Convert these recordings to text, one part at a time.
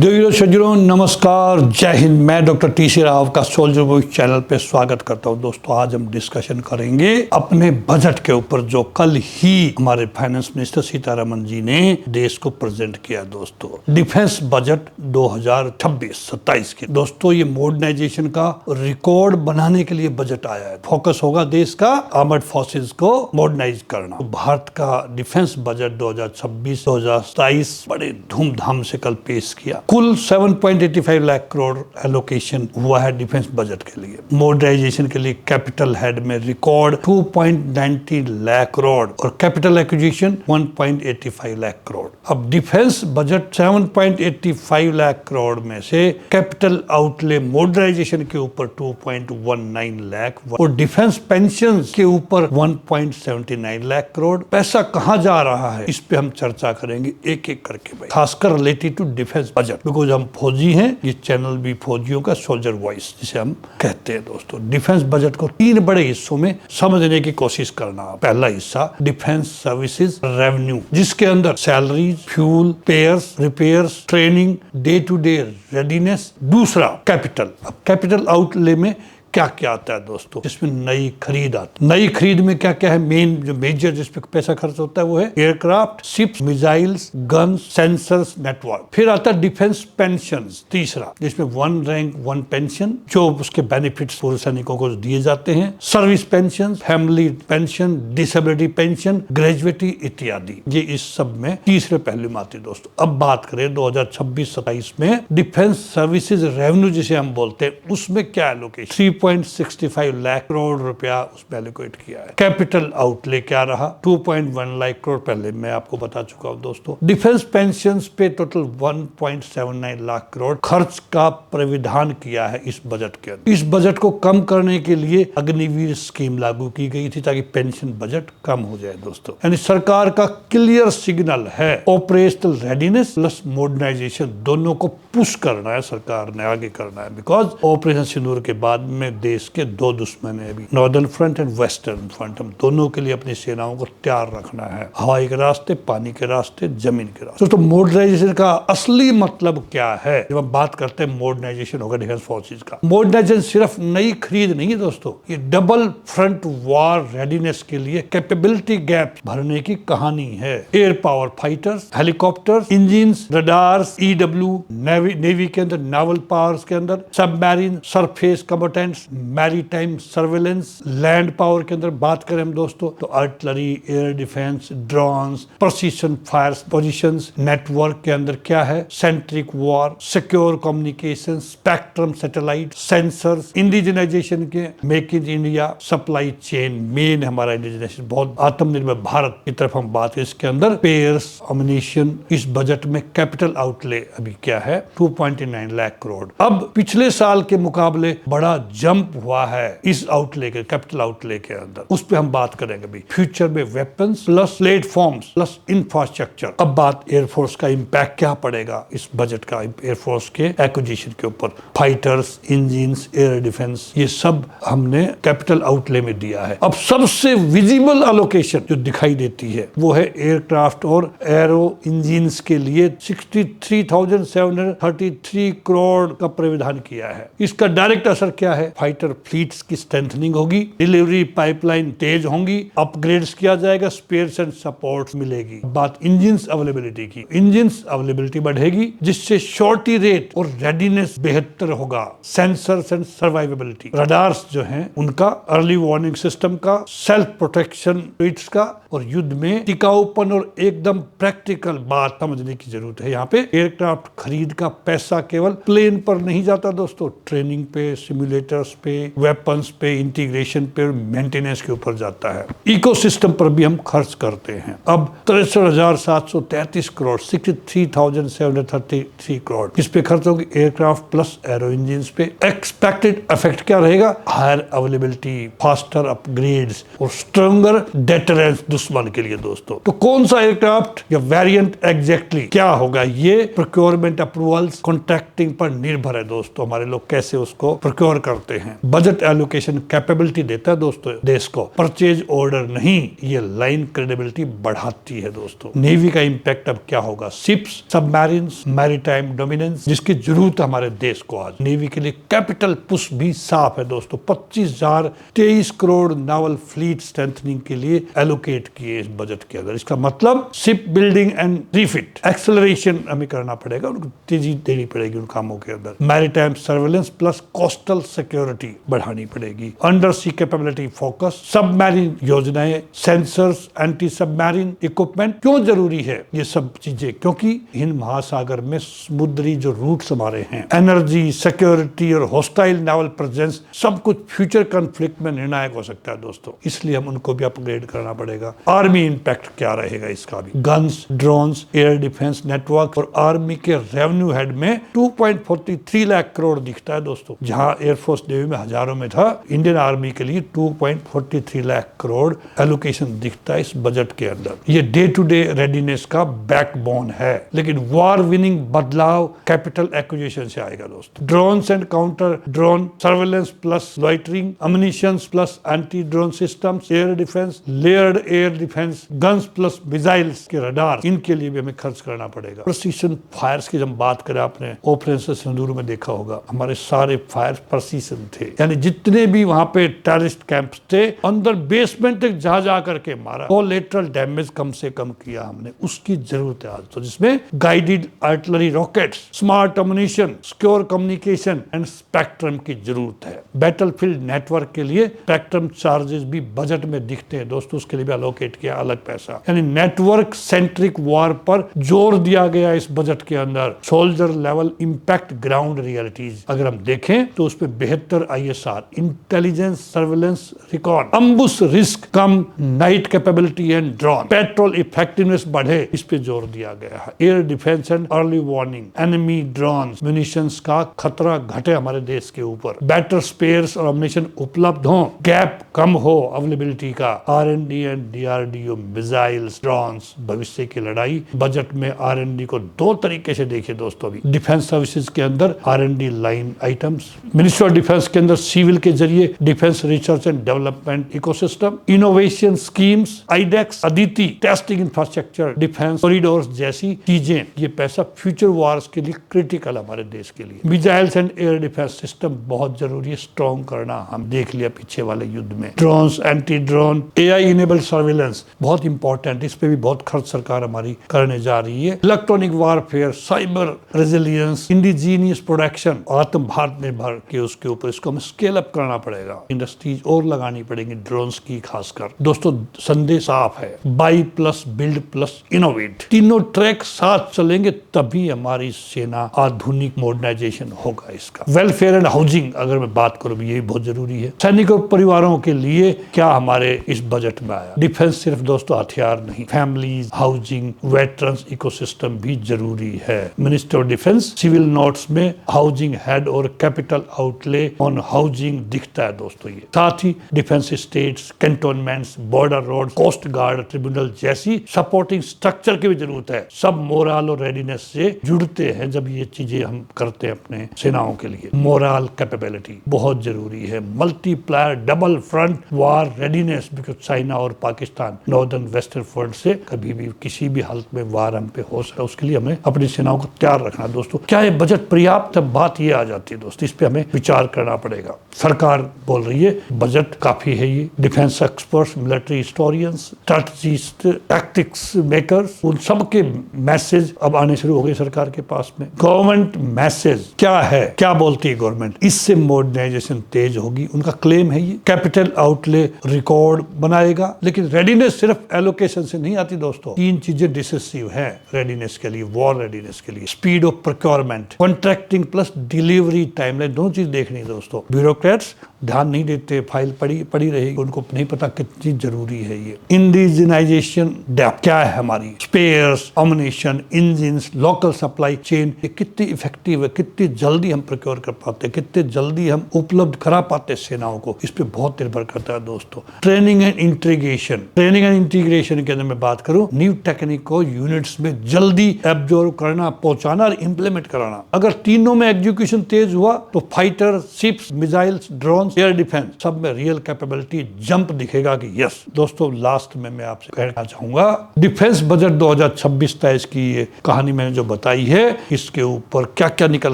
देवियों सज्जनों नमस्कार, जय हिंद। मैं डॉक्टर टी.सी. राव का सोल्जर वॉइस चैनल पे स्वागत करता हूं। दोस्तों, आज हम डिस्कशन करेंगे अपने बजट के ऊपर जो कल ही हमारे फाइनेंस मिनिस्टर सीतारमण जी ने देश को प्रेजेंट किया। दोस्तों, डिफेंस बजट 2026-27 के दोस्तों ये मॉडर्नाइजेशन का रिकॉर्ड बनाने के लिए बजट आया है। फोकस होगा देश का आर्मर्ड फोर्सेस को मॉडर्नाइज करना। तो भारत का डिफेंस बजट 2026-2027 बड़े धूमधाम से कल पेश किया। कुल 7.85 लाख करोड़ एलोकेशन हुआ है डिफेंस बजट के लिए। मॉडर्नाइजेशन के लिए कैपिटल हेड में रिकॉर्ड 2.90 लाख करोड़ और कैपिटल एक्विजिशन 1.85 लाख करोड़। अब डिफेंस बजट 7.85 लाख करोड़ में से कैपिटल आउटले मॉडर्नाइजेशन के ऊपर 2.19 लाख और डिफेंस पेंशन के ऊपर 1.79 लाख करोड़। पैसा कहां जा रहा है इस पे हम चर्चा करेंगे एक एक करके भाई, खासकर related to defence budget. Because हम फौजी हैं, ये चैनल भी फौजियों का सोल्जर वॉइस जिसे हम कहते हैं। दोस्तों, डिफेंस बजट को 3 बड़े हिस्सों में समझने की कोशिश करना। पहला हिस्सा डिफेंस सर्विसेज रेवेन्यू, जिसके अंदर salaries, fuel, pairs, repairs, training, day to day readiness. दूसरा कैपिटल। अब कैपिटल आउटले में क्या क्या आता है दोस्तों, जिसमें नई खरीद आती है। नई खरीद में क्या क्या है? मेन जो मेजर जिस पे पैसा खर्च होता है वो है aircraft, ships, missiles, guns, sensors, network. फिर आता है डिफेंस पेंशंस, तीसरा, जिसमें 1 रैंक 1 पेंशन जो उसके बेनिफिट्स पूर्व सैनिकों को दिए जाते हैं, service pension, family pension, disability pension, gratuity इत्यादि। ये इस सब में तीसरे पहलू में आती है। दोस्तों, अब बात करें 2026-27 में डिफेंस सर्विसेज रेवेन्यू जिसे हम बोलते हैं, उसमें क्या एलोकेशन 3.65 लाख करोड़ रुपया उसमें एलोकेट किया है। कैपिटल आउटले क्या रहा? 2.1 लाख करोड़ पहले मैं आपको बता चुका हूं। दोस्तों, डिफेंस पेंशंस पे टोटल 1.79 लाख करोड़ खर्च का प्राविधान किया है इस बजट के अंदर। इस बजट को कम करने के लिए अग्निवीर स्कीम लागू की गई थी ताकि पेंशन बजट कम हो जाए। दोस्तों, यानी सरकार का क्लियर सिग्नल है ऑपरेशनल रेडीनेस प्लस मॉडर्नाइजेशन दोनों को पुश करना है, सरकार ने आगे करना है। बिकॉज ऑपरेशन सिंदूर के बाद में देश के 2 दुश्मन है अभी, northern front end western front. हम दोनों के लिए अपनी सेनाओं को तैयार रखना है, हवाई के रास्ते, पानी के रास्ते, जमीन के रास्ते। तो मॉडर्नाइजेशन का असली मतलब क्या है? जब हम बात करते हैं मॉडर्नाइजेशन होगा डिफेंस फोर्सेज का, मॉडर्नाइजेशन सिर्फ नई खरीद नहीं है दोस्तों, ये डबल फ्रंट वार रेडीनेस के लिए कैपेबिलिटी गैप भरने की कहानी है। Air power fighters, helicopters, engines, radars, EW, navy के अंदर नावल पावर्स के अंदर, submarine, surface combatants, maritime surveillance, land power के अंदर बात करें हम दोस्तों तो artillery, air defence, drones, precision fire positions. Network के अंदर क्या है? Centric war, secure communication, spectrum satellite, sensors, indigenisation के make in India, supply chain मेन हमारा इंडिजिनाइजेशन, बहुत आत्मनिर्भर भारत की तरफ हम बात है। इसके अंदर पेयर्स, अम्युनिशन। इस बजट में कैपिटल आउटले अभी क्या है? 2.9 लाख करोड़। अब पिछले साल के मुकाबले बड़ा जंप हुआ है इस आउटले के, कैपिटल आउटले के अंदर, उस पे हम बात करेंगे भी। फ्यूचर में weapons plus platforms plus infrastructure. अब बात एयरफोर्स का इंपैक्ट क्या पड़ेगा इस बजट का एयरफोर्स के एक्विजिशन के ऊपर, फाइटर्स, इंजिन्स, एयर डिफेंस, ये सब हमने कैपिटल आउटले में दिया है। अब सबसे विजिबल एलोकेशन जो दिखाई देती है वो है एयरक्राफ्ट और एरो इंजिन्स के लिए 63,733 करोड़ का प्राविधान किया है। इसका डायरेक्ट असर क्या है? फाइटर फ्लीट्स की स्ट्रेंथनिंग होगी, डिलीवरी पाइपलाइन तेज होंगी, अपग्रेड्स किया जाएगा, स्पेयर्स एंड सपोर्ट मिलेगी। बात इंजिन्स अवेलेबिलिटी की, इंजिन्स अवेलेबिलिटी बढ़ेगी जिससे शॉर्टी रेट और रेडीनेस बेहतर होगा। सेंसर्स एंड सर्वाइवेबिलिटी, रडार्स जो हैं उनका, अर्ली वार्निंग सिस्टम का, सेल्फ प्रोटेक्शन सुइट्स का, और युद्ध में टिकाऊपन और एकदम प्रैक्टिकल बात समझने की जरूरत है। यहाँ पे एयरक्राफ्ट खरीद का पैसा केवल प्लेन पर नहीं जाता दोस्तों, ट्रेनिंग पे, सिमुलेटर्स पे, वेपन्स पे, इंटीग्रेशन पे, मेंटेनेंस के ऊपर जाता है। इकोसिस्टम पर भी हम खर्च करते हैं। अब 63,733 करोड़ 63,733 करोड़ इस पे खर्च होगी एयरक्राफ्ट प्लस एरो इंजिन्स पे। एक्सपेक्टेड इफेक्ट क्या रहेगा? हायर अवेलेबिलिटी, फास्टर अपग्रेड्स और स्ट्रॉन्गर डेटरेंस दुश्मन के लिए। दोस्तों, तो कौन सा एयरक्राफ्ट या वेरिएंट एग्जैक्टली क्या होगा, ये प्रोक्योरमेंट अप्रूवल्स, कॉन्ट्रैक्टिंग पर निर्भर है। दोस्तों, हमारे लोग कैसे उसको प्रोक्योर करते करते हैं। बजट एलोकेशन कैपेबिलिटी देता है दोस्तों देश को, परचेज ऑर्डर नहीं। ये लाइन क्रेडिबिलिटी बढ़ाती है दोस्तों। नेवी का इंपैक्ट अब क्या होगा? शिप्स, सबमरीन्स, मैरीटाइम डोमिनेंस जिसकी जरूरत है हमारे देश को आज। नेवी के लिए कैपिटल पुश भी साफ है दोस्तों। 25,023 करोड़ नावल फ्लीट स्ट्रेंथनिंग के लिए एलोकेट किए इस बजट के अंदर। इसका मतलब ship building and refit acceleration हमें करना पड़ेगा, उनको तेजी देनी पड़ेगी उन कामों के अंदर। Maritime surveillance plus coastal security बढ़ानी पड़ेगी। अंडर सी कैपेबिलिटी फोकस, सबमरीन योजनाएं, सेंसर्स, एंटी सबमरीन इक्विपमेंट। क्यों जरूरी है ये सब चीजें? क्योंकि हिंद महासागर में समुद्री जो रूट्स हमारे हैं, एनर्जी, सिक्योरिटी और हॉस्टाइल नेवल प्रेजेंस, सब कुछ फ्यूचर कॉन्फ्लिक्ट में निर्णायक हो सकता है दोस्तों। इसलिए हम उनको भी अपग्रेड करना पड़ेगा। आर्मी इंपैक्ट क्या रहेगा इसका भी? Guns, drones, air defence network और आर्मी के रेवेन्यू हेड में 2.43 लाख करोड़ दिखता है दोस्तों। जहां एयरफोर्स नेवी में हजारों में था, इंडियन आर्मी के लिए 2.43 लाख करोड़ एलोकेशन दिखता है इस बजट के अंदर। ये डे टू डे रेडीनेस का बैकबोन है, लेकिन वॉर विनिंग बदलाव कैपिटल एक्विजिशन से आएगा दोस्तों। Drones and counter drone surveillance plus loitering, ammunitions plus anti drone systems, air defence, layered air defence, guns plus missiles के रडार, इनके लिए भी हमें खर्च करना पड़ेगा। प्रिसीजन फायर्स की जब बात करें, आपने ऑपरेशन सिंदूर में देखा होगा, हमारे सारे फायर प्रिसीजन थे। यानी जितने भी वहां पे टेररिस्ट कैंप्स थे, अंदर बेसमेंट तक जा करके मारा। कोलेटरल डैमेज कम से कम किया हमने, उसकी जरूरत है आज तो, जिसमें guided artillery rockets, smart ammunition, secure communication and spectrum की जरूरत है। बैटलफील्ड नेटवर्क के लिए स्पेक्ट्रम चार्जेस भी बजट में दिखते हैं दोस्तों, उसके लिए भी अलोकेट किया अलग पैसा। यानी नेटवर्क सेंट्रिक वॉर पर जोर दिया गया इस बजट के अंदर। Soldier level impact ground realities अगर हम देखें तो उस पर बेहतर ISR, intelligence surveillance recon, ambush risk कम, night capability and drone, patrol effectiveness बढ़े, इस पे जोर दिया गया है। Air defence and early warning, enemy drone, munitions का खतरा घटे हमारे देश के ऊपर, बेटर स्पेयर्स और अम्युनिशन उपलब्ध हो, गैप कम हो अवेलेबिलिटी का। R&D and DRDO, missiles, drones, भविष्य की लड़ाई। बजट में R&D को दो तरीके से देखिए दोस्तों। भी डिफेंस सर्विसेज के अंदर R&D line items, ministry of defence के अंदर सिविल के जरिए defence research and development ecosystem, innovation schemes, iDEX, Aditi, testing infrastructure, defence corridors जैसी चीजें। ये पैसा फ्यूचर वॉर्स के लिए क्रिटिकल हमारे देश के लिए। Missiles and air defence system बहुत जरूरी है स्ट्रॉन्ग करना, हम देख लिया पीछे वाले युद्ध में। Drones, anti drone, AI enabled surveillance बहुत इंपॉर्टेंट, इस पे भी बहुत खर्च सरकार हमारी करने जा रही है। Electronic warfare, cyber resilience, indigenous production, आत्म भारत निर्भर के उसके ऊपर इसको हमें स्केल अप करना पड़ेगा। इंडस्ट्रीज और लगानी पड़ेंगी ड्रोन्स की खासकर। दोस्तों संदेश साफ है, by plus build plus innovate, तीनों ट्रैक साथ चलेंगे तभी हमारी सेना आधुनिक मॉडर्नाइजेशन होगा। इसका वेलफेयर एंड हाउसिंग अगर मैं बात करूं, ये भी बहुत जरूरी है। सैनिकों परिवारों के लिए क्या हमारे इस बजट में आया? डिफेंस सिर्फ दोस्तों हथियार नहीं, फैमिलीज, हाउसिंग, वेटरन्स इकोसिस्टम भी जरूरी है। Minister of defence civil notes में हाउसिंग हेड और कैपिटल आउटले ऑन हाउसिंग दिखता है दोस्तों। ये साथ ही defence estates, cantonments, border road, coast guard tribunal जैसी सपोर्टिंग स्ट्रक्चर की भी जरूरत है। सब मोरल और रेडीनेस से जुड़ते हैं जब ये चीजें हम करते हैं अपने सेनाओं के लिए। मोरल कैपेबिलिटी बहुत जरूरी है। Multiplier double front war readiness, because China और पाकिस्तान नॉर्दर्न वेस्टर्न फ्रंट से कभी भी किसी भी हालत में वार हम पे हो सके, उसके लिए हमें अपनी सेनाओं को तैयार रखना दोस्तों। क्या ये बजट पर्याप्त है? बात ये आ जाती है दोस्तों, इस पे हमें विचार करना पड़ेगा। सरकार बोल रही है बजट काफी है। ये defence experts, military historians, strategist, tactics makers, उन सब के मैसेज अब आने शुरू हो गए सरकार के पास में। गवर्नमेंट मैसेज क्या है, क्या बोलती है गवर्नमेंट? इससे मॉडर्नाइजेशन तेज होगी, उनका क्लेम है। ये कैपिटल आउटले रिकॉर्ड बनाएगा, लेकिन रेडीनेस सिर्फ एलोकेशन से नहीं आती दोस्तों। तीन चीजें डिसिसिव है रेडीनेस के लिए, वॉर रेडीनेस के लिए। Speed of procurement, contracting plus delivery timeline, दोनों चीज देखनी है दोस्तों। ब्यूरोक्रेट्स ध्यान नहीं देते, फाइल पड़ी रहेगी, उनको नहीं पता कितनी जरूरी है ये। इंडिजिनाइजेशन डेप्थ क्या है हमारी? Spares, ammunition, engines, local supply chain, ये कितनी इफेक्टिव है, कितनी जल्दी हम प्रोक्योर कर पाते हैं, कितने जल्दी हम उपलब्ध करा पाते सेनाओं को, इस पे बहुत निर्भर करता है दोस्तों। Training and integration, training and integration के अंदर मैं बात करूं, न्यू टेक्निक को यूनिट्स में जल्दी एब्जॉर्ब करना, पहुंचाना और इंप्लीमेंट कराना। अगर तीनों में एग्जीक्यूशन तेज हुआ तो fighter, ships, missiles, drone, air defence, सब में रियल कैपेबिलिटी जंप दिखेगा कि यस। दोस्तों लास्ट में मैं आपसे कहना चाहूंगा, डिफेंस बजट 2026-23 की ये कहानी मैंने जो बताई है, इसके ऊपर क्या क्या निकल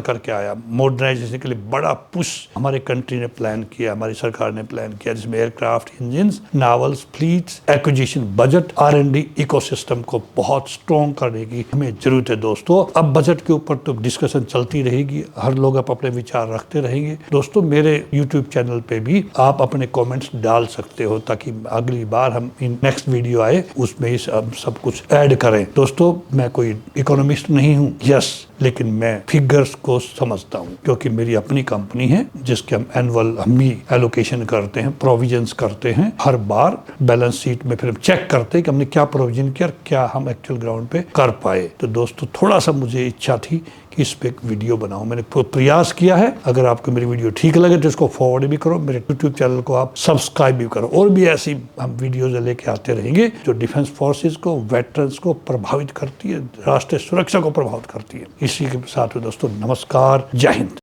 करके आया। मॉडर्नाइजेशन के लिए बड़ा पुश हमारे कंट्री ने प्लान किया, हमारी सरकार ने प्लान किया, जिसमें aircraft, engines, novels, fleets, acquisition, budget, R&D ecosystem को बहुत स्ट्रॉन्ग करने की हमें जरूरत है। दोस्तों अब बजट के ऊपर तो डिस्कशन चलती रहेगी, हर लोग अपने विचार रखते रहेंगे। दोस्तों मेरे YouTube चैनल पे भी आप अपने कमेंट्स डाल सकते हो, ताकि अगली बार हम नेक्स्ट वीडियो आए उसमें इस सब कुछ ऐड करें। दोस्तों मैं कोई इकोनॉमिस्ट नहीं हूँ, यस, लेकिन मैं फिगर्स को समझता हूँ, क्योंकि मेरी अपनी कंपनी है जिसके हम एनुअल हम ही एलोकेशन करते हैं, प्रोविजंस करते हैं। हर बार बैलेंस शीट में फिर हम चेक करते हैं कि हमने क्या प्रोविजन किया और क्या हम एक्चुअल ग्राउंड पे कर पाए। तो दोस्तों थोड़ा सा मुझे इच्छा थी कि इस पे एक वीडियो बनाऊं, मैंने प्रयास किया है। अगर आपको मेरी वीडियो ठीक लगे तो इसको फॉरवर्ड भी करो, मेरे YouTube चैनल को आप सब्सक्राइब भी करो, और भी ऐसी हम वीडियोज लेके आते रहेंगे जो डिफेंस फोर्सेस को, वेटरन्स को प्रभावित करती है, राष्ट्रीय सुरक्षा को प्रभावित करती है। इसी के साथ में दोस्तों नमस्कार, जय हिंद।